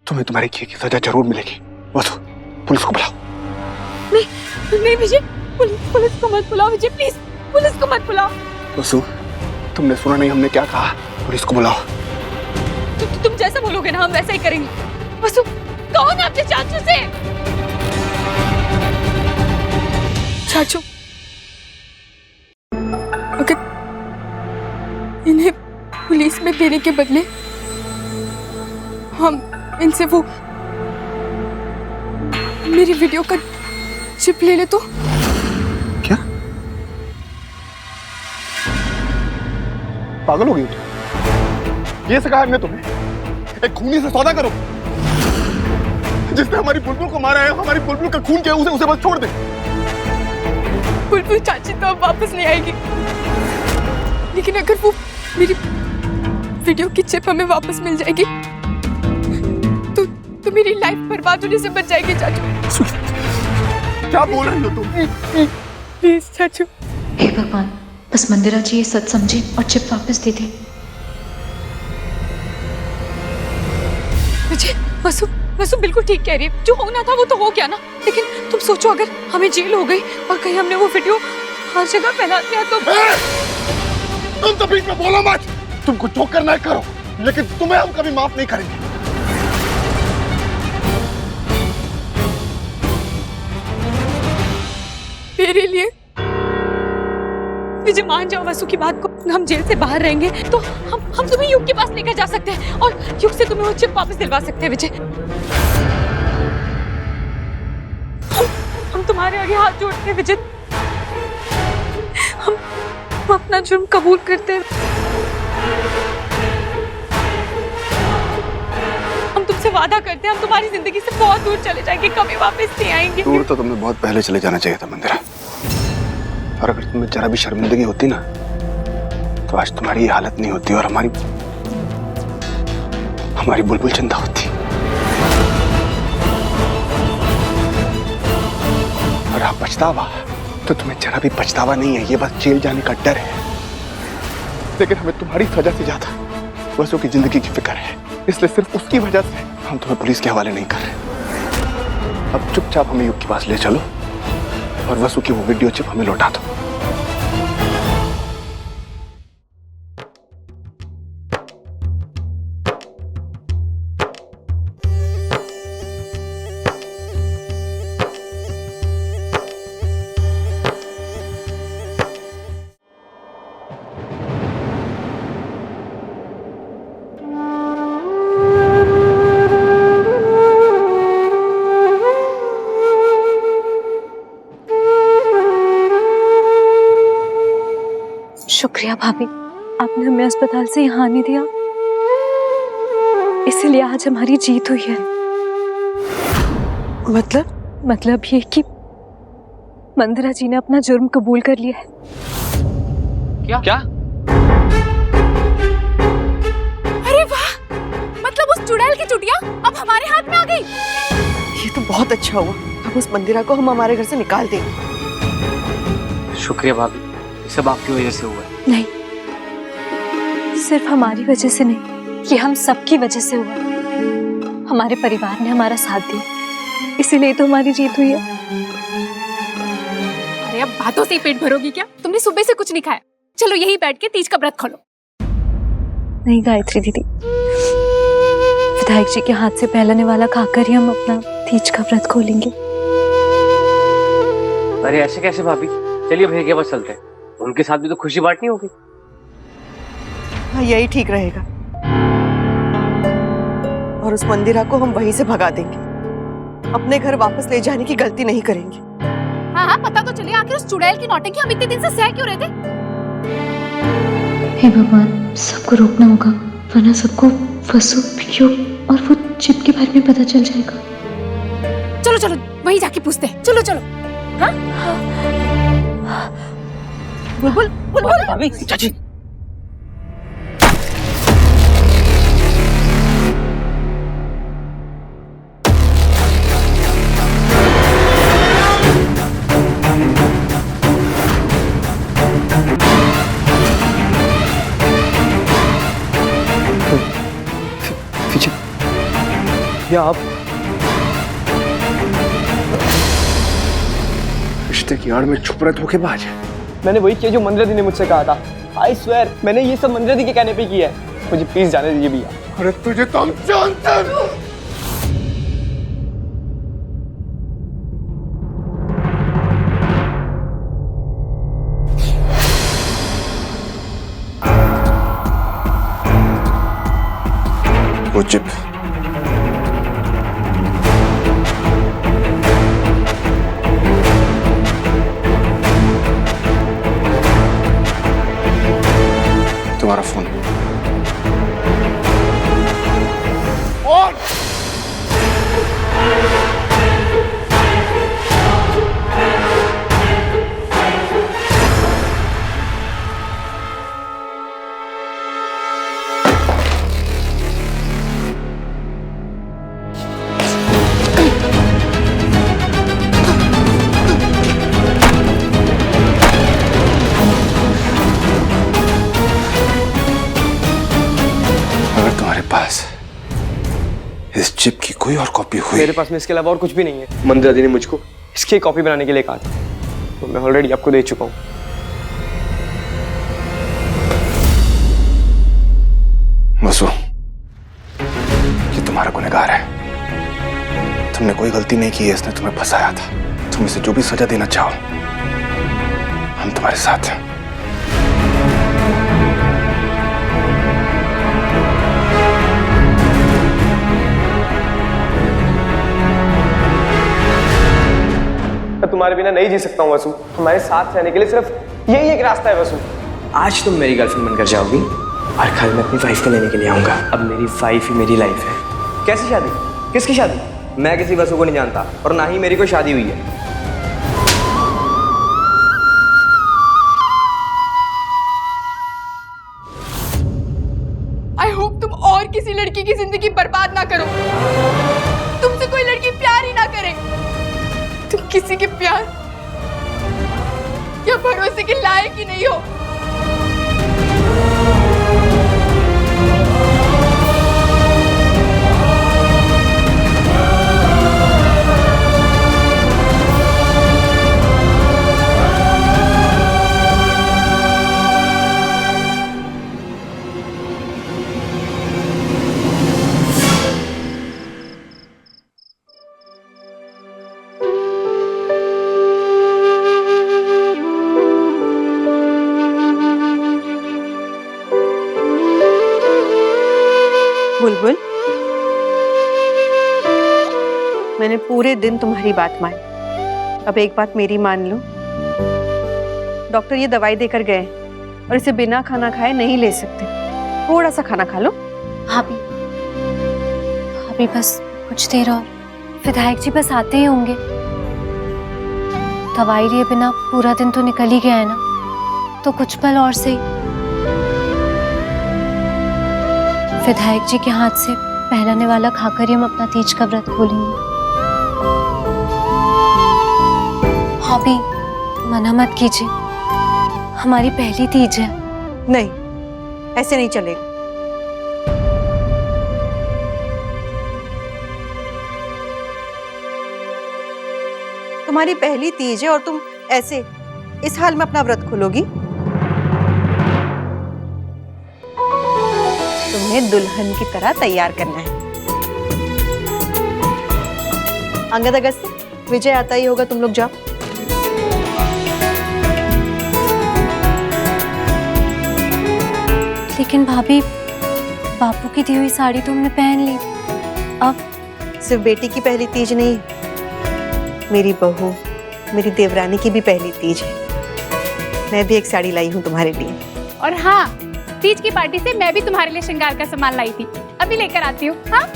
तुम्हें तुम्हारी की सजा जरूर मिलेगी। वसु, पुलिस को बुलाओ। नहीं नहीं विजय, पुलिस को मत बुलाओ विजय, प्लीज पुलिस को मत बुलाओ। वसु, तुमने सुना नहीं हमने क्या कहा? पुलिस को बुलाओ। तुम जैसा बोलोगे ना हम वैसा ही करेंगे। वसु, कहो ना अपने चाचू से। चाचू, अगर इन्हें पुलिस में देने के बदले हम इनसे वो मेरी वीडियो का चिप ले ले तो? क्या पागल हो गई तुम? ये सिखाया हमने तुम्हें? एक खूनी से सौदा करो। जिसने हमारी बुलबुल को मारा है, हमारी बुलबुल का खून किया, उसे बस छोड़ दे। बुलबुल चाची तो अब वापस नहीं आएगी, लेकिन अगर वो मेरी वीडियो की चिप हमें वापस मिल जाएगी तो मेरी लाइफ बर्बाद होने से बच जाएगी चाचू। क्या बोल रही हो तुम? प्लीज चाचू। हे भगवान, बस मंदिरा जी ये सच समझे और चिप वापस दे दे। विजय, वसु बिल्कुल ठीक कह रही है। जो होना था वो तो हो गया ना, लेकिन तुम सोचो अगर हमें जेल हो गई और कहीं हमने वो वीडियो हर जगह फैला दिया तो। तुम तो बीच में बोलो मत। तुमको जो करना है करो, लेकिन तुम्हें हम कभी माफ नहीं करेंगे। मेरे लिए विजय मान जाओ वसु की बात को। हम जेल से बाहर रहेंगे तो हम तुम्हें युग के पास लेकर जा सकते हैं और युग से तुम्हें वो चिप वापस दिलवा सकते हैं विजय। हम तुम्हारे आगे हाथ जोड़ते हैं विजय। हम अपना जुर्म कबूल करते हैं। हम तुमसे वादा करते हैं हम तुम्हारी जिंदगी से बहुत दूर चले जाएंगे, कभी वापस नहीं आएंगे। दूर तो तुम्हें बहुत पहले चले जाना चाहिए था मंदिरा। और अगर तुम्हें जरा भी शर्मिंदगी होती ना तो आज तुम्हारी ये हालत नहीं होती और हमारी बुलबुल जिंदा होती। और आप पछतावा तो तुम्हें जरा भी पछतावा नहीं है, ये बस जेल जाने का डर है। लेकिन हमें तुम्हारी सजा से ज्यादा वसु की जिंदगी की फिक्र है, इसलिए सिर्फ उसकी वजह से हम तुम्हें पुलिस के हवाले नहीं कर रहे। अब चुपचाप हमें युग के पास ले चलो और वसु की वो वीडियो चिप हमें लौटा दो। शुक्रिया भाभी, आपने हमें अस्पताल से यहाँ आने दिया, इसीलिए आज हमारी जीत हुई है। मतलब ये कि मंदिरा जी ने अपना जुर्म कबूल कर लिया है। क्या? अरे वाह, मतलब उस चुड़ैल की चुटिया अब हमारे हाथ में आ गई। ये तो बहुत अच्छा हुआ। अब उस मंदिरा को हम हमारे घर से निकाल देंगे। शुक्रिया भाभी, ये सब आपकी वजह से हुआ है। नहीं, सिर्फ हमारी वजह से नहीं, ये हम सबकी वजह से हुआ। हमारे परिवार ने हमारा साथ दिया, इसीलिए तो हमारी जीत हुई है। अरे अब बातों से ही पेट भरोगी क्या? तुमने सुबह से कुछ नहीं खाया। चलो यहीं बैठ के तीज का व्रत खोलो। नहीं गायत्री दीदी, विधायक जी के हाथ से पहला निवाला खाकर ही हम अपना तीज का व्रत खोलेंगे। अरे ऐसे कैसे भाभी? चलिए भैया के पास चलते हैं, उनके साथ भी तो खुशी बांटनी होगी। हाँ, यही ठीक रहेगा। और उस मंदिरा को हम वहीं से भगा देंगे। अपने घर वापस ले जाने की गलती नहीं करेंगे। हाँ, पता तो चले आखिर उस चुड़ैल की नौटंकी हम इतने दिन से सह क्यों रहे थे? हे भगवान, सबको रोकना होगा, वरना सबको वसु, वीडियो और वो चिप के बारे में पता चल जाएगा। चलो वहीं जाके पूछते हैं। चलो। हाँ? बुलबुल भाभी, चाची। क्या आप? रिश्ते की आड़ में छुप रहे धोखेबाज। मैंने वही किया जो मंदिरा दी ने मुझसे कहा था। आई स्वेयर मैंने ये सब मंदिरा दी के कहने पे किया है। मुझे प्लीज जाने दीजिए भैया। अरे तुझे तो हम जानते हैं। वो चिप तुम्हारा फोन पास इस चिप की कोई और कॉपी हुई? मेरे पास में इसके अलावा और कुछ भी नहीं है। मंदिरा दी ने मुझको इसकी कॉपी बनाने के लिए कहा था, तो मैं ऑलरेडी आपको दे चुका हूँ। वसु, ये तुम्हारा गुनहगार है। तुमने कोई गलती नहीं की है, इसने तुम्हें फंसाया था। तुम इसे जो भी सजा देना चाहो, हम तुम्हारे साथ हैं। मैं तुम्हारे बिना नहीं जी सकता हूँ वसु। हमारे साथ रहने के लिए सिर्फ यही एक रास्ता है वसु। आज तुम मेरी गर्लफ्रेंड बनकर जाओगी और कल मैं अपनी वाइफ को लेने के लिए आऊंगा। अब मेरी वाइफ ही मेरी लाइफ है। कैसी शादी? किसकी शादी? मैं किसी वसु को नहीं जानता और ना ही मेरी कोई शादी हुई है। आई होप तुम और किसी लड़की की जिंदगी बर्बाद ना करो। तुमसे कोई लड़की प्यार ही ना करे। तुम किसी के प्यार या भरोसे के लायक ही नहीं हो। बुलबुल, मैंने पूरे दिन तुम्हारी बात मानी। अब एक बात मेरी मान लो। डॉक्टर ये दवाई देकर गए और इसे बिना खाना खाए नहीं ले सकते। थोड़ा सा खाना खा लो। भाभी, भाभी बस कुछ देर और, विधायक जी बस आते ही होंगे। दवाई लिए बिना पूरा दिन तो निकल ही गया है ना, तो कुछ पल और सही। विधायक जी के हाथ से पहला निवाला खाकर ही हम अपना तीज का व्रत खोलेंगे। भाभी मना मत कीजिए, हमारी पहली तीज है। नहीं, ऐसे नहीं चलेगा। तुम्हारी पहली तीज है और तुम ऐसे इस हाल में अपना व्रत खोलोगी? तुम्हें दुल्हन की तरह तैयार करना है। अंगद अगस्त, विजय आता ही होगा, तुम लोग जाओ। लेकिन भाभी, बापू की दी हुई साड़ी तो हमने पहन ली। अब सिर्फ बेटी की पहली तीज नहीं, मेरी बहू, मेरी देवरानी की भी पहली तीज है। मैं भी एक साड़ी लाई हूँ तुम्हारे लिए। और हाँ, तीज की पार्टी से मैं भी तुम्हारे लिए श्रृंगार का सामान लाई थी, अभी लेकर आती हूँ। हाँ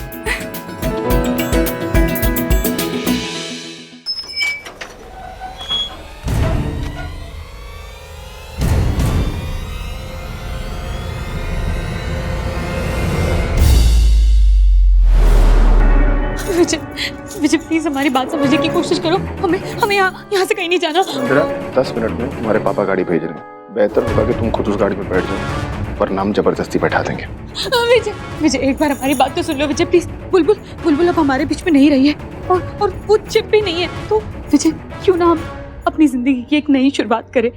विजय प्लीज हमारी बात समझने की कोशिश करो। हमें यहाँ से कहीं नहीं जाना। 10 मिनट में तुम्हारे पापा गाड़ी भेज रहे हैं। बेहतर होगा कि तुम खुद उस गाड़ी में बैठ जाओ वरना हम जबरदस्ती बैठा देंगे। विजय विजय एक बार हमारी बात तो सुन लो विजय प्लीज। बुलबुल बुलबुल अब हमारे बीच में नहीं रही है और वो चिप भी नहीं है, तो विजय क्यों ना हम अपनी जिंदगी की एक नई शुरुआत करें।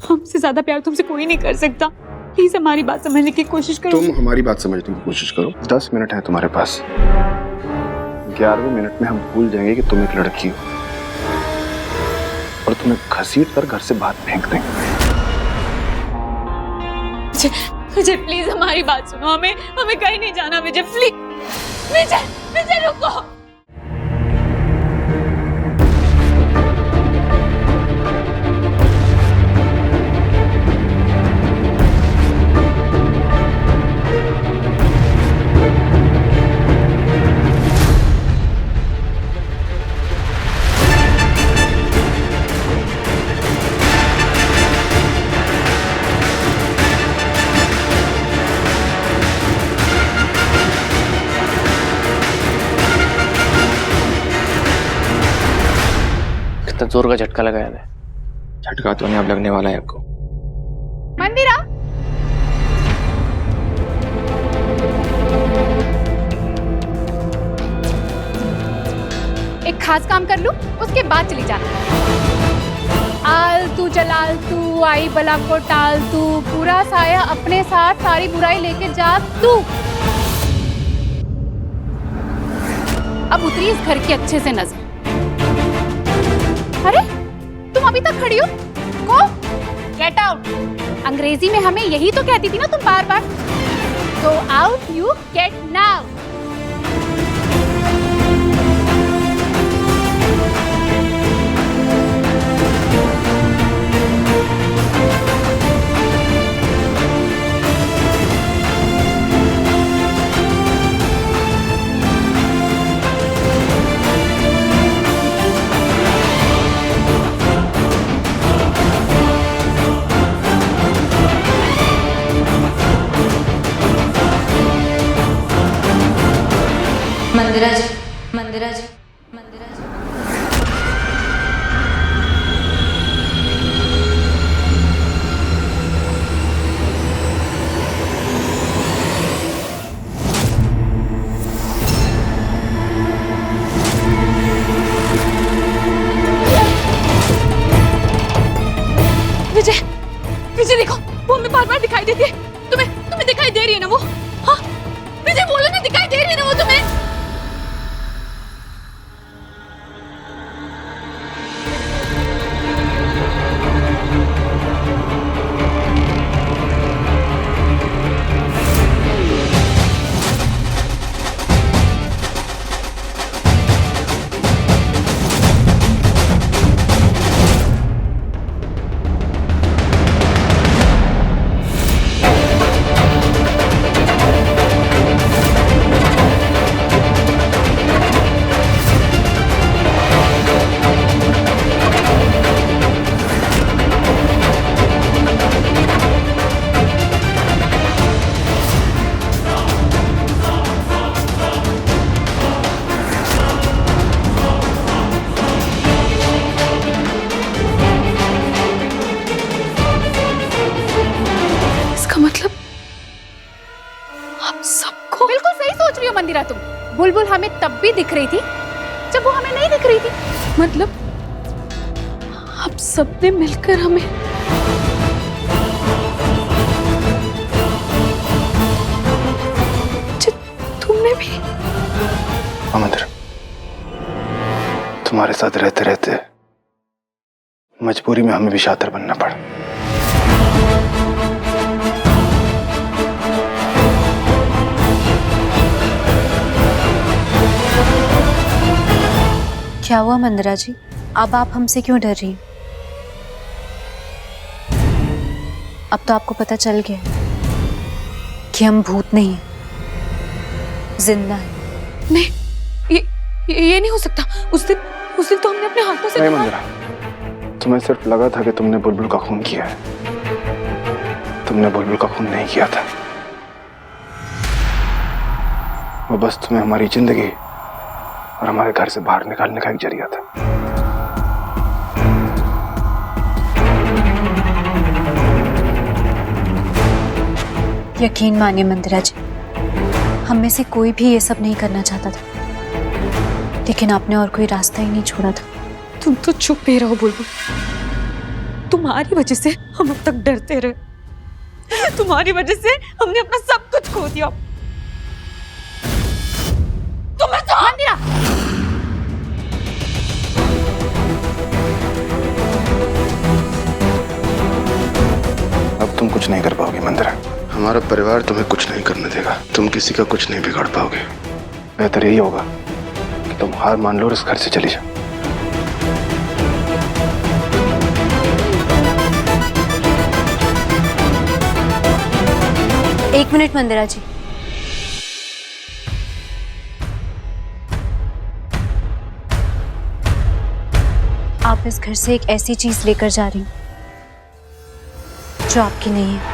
हमसे ज्यादा प्यार तुमसे कोई नहीं कर सकता। प्लीज हमारी बात समझने की कोशिश करो। तुम हमारी बात समझने की कोशिश करो। 10 मिनट है तुम्हारे पास। 11वें मिनट में हम भूल जाएंगे कि तुम एक लड़की हो और तुम्हें घसीट कर घर से बाहर फेंक देंगे। विजय प्लीज हमारी बात सुनो, हमें कहीं नहीं जाना विजय प्लीज। विजय विजय रुको। कितना जोर का झटका लगाया है। झटका तो नहीं अब लगने वाला है आपको। मंदिरा एक खास काम कर लूं, उसके बाद चली जाना। आलतू जलालतू आई बला को टालतू, पूरा साया अपने साथ सारी बुराई लेके जा तू। अब उतरी इस घर की अच्छे से नजर। अरे तुम अभी तक खड़ी हो? Go get out. अंग्रेजी में हमें यही तो कहती थी ना तुम बार बार। Go out you get now. Mandira ji Mandira ji Mandira ji. Vijay Vijay देखो वो हमें बार बार दिखाई देती है। तुम्हें दिखाई दे रही है ना वो? हाँ विजय बोलो ना, दिखाई दे रही है ना वो तुम्हें? मंदिरा तुम। बुलबुल हमें तब भी दिख रही थी जब वो हमें नहीं दिख रही थी। मतलब आप सबने मिलकर हमें तुमने भी? अमंदर, तुम्हारे साथ रहते रहते मजबूरी में हमें भी शातिर बनना पड़ा। क्या हुआ मंदिरा जी, अब आप हमसे क्यों डर रही? अब तो आपको पता चल गया कि हम भूत नहीं हैं, जिंदा हैं। नहीं, ये नहीं हो सकता। उस दिन तो हमने अपने हाथों से नहीं मंदिरा, तुम्हें सिर्फ लगा था कि तुमने बुलबुल का खून किया है। तुमने बुलबुल का खून नहीं किया था। वो बस तुम्हें हमारी जिंदगी और हमारे घर से बाहर निकालने का एक जरिया था। यकीन मानिए मंदिरा जी, हम में से कोई भी ये सब नहीं करना चाहता था, लेकिन आपने और कोई रास्ता ही नहीं छोड़ा था। तुम तो चुप ही रहो बुलबुल। तुम्हारी वजह से हम अब तक डरते रहे, तुम्हारी वजह से हमने अपना सब कुछ खो दिया। तुम्हें तो मंदिरा, अब तुम कुछ नहीं कर पाओगे मंदिरा। हमारा परिवार तुम्हें कुछ नहीं करने देगा, तुम किसी का कुछ नहीं बिगाड़ पाओगे। बेहतर यही होगा कि तुम हार मान लो और इस घर से चली जाओ। एक मिनट मंदिरा जी, आप इस घर से एक ऐसी चीज लेकर जा रही हैं जो आपकी नहीं है।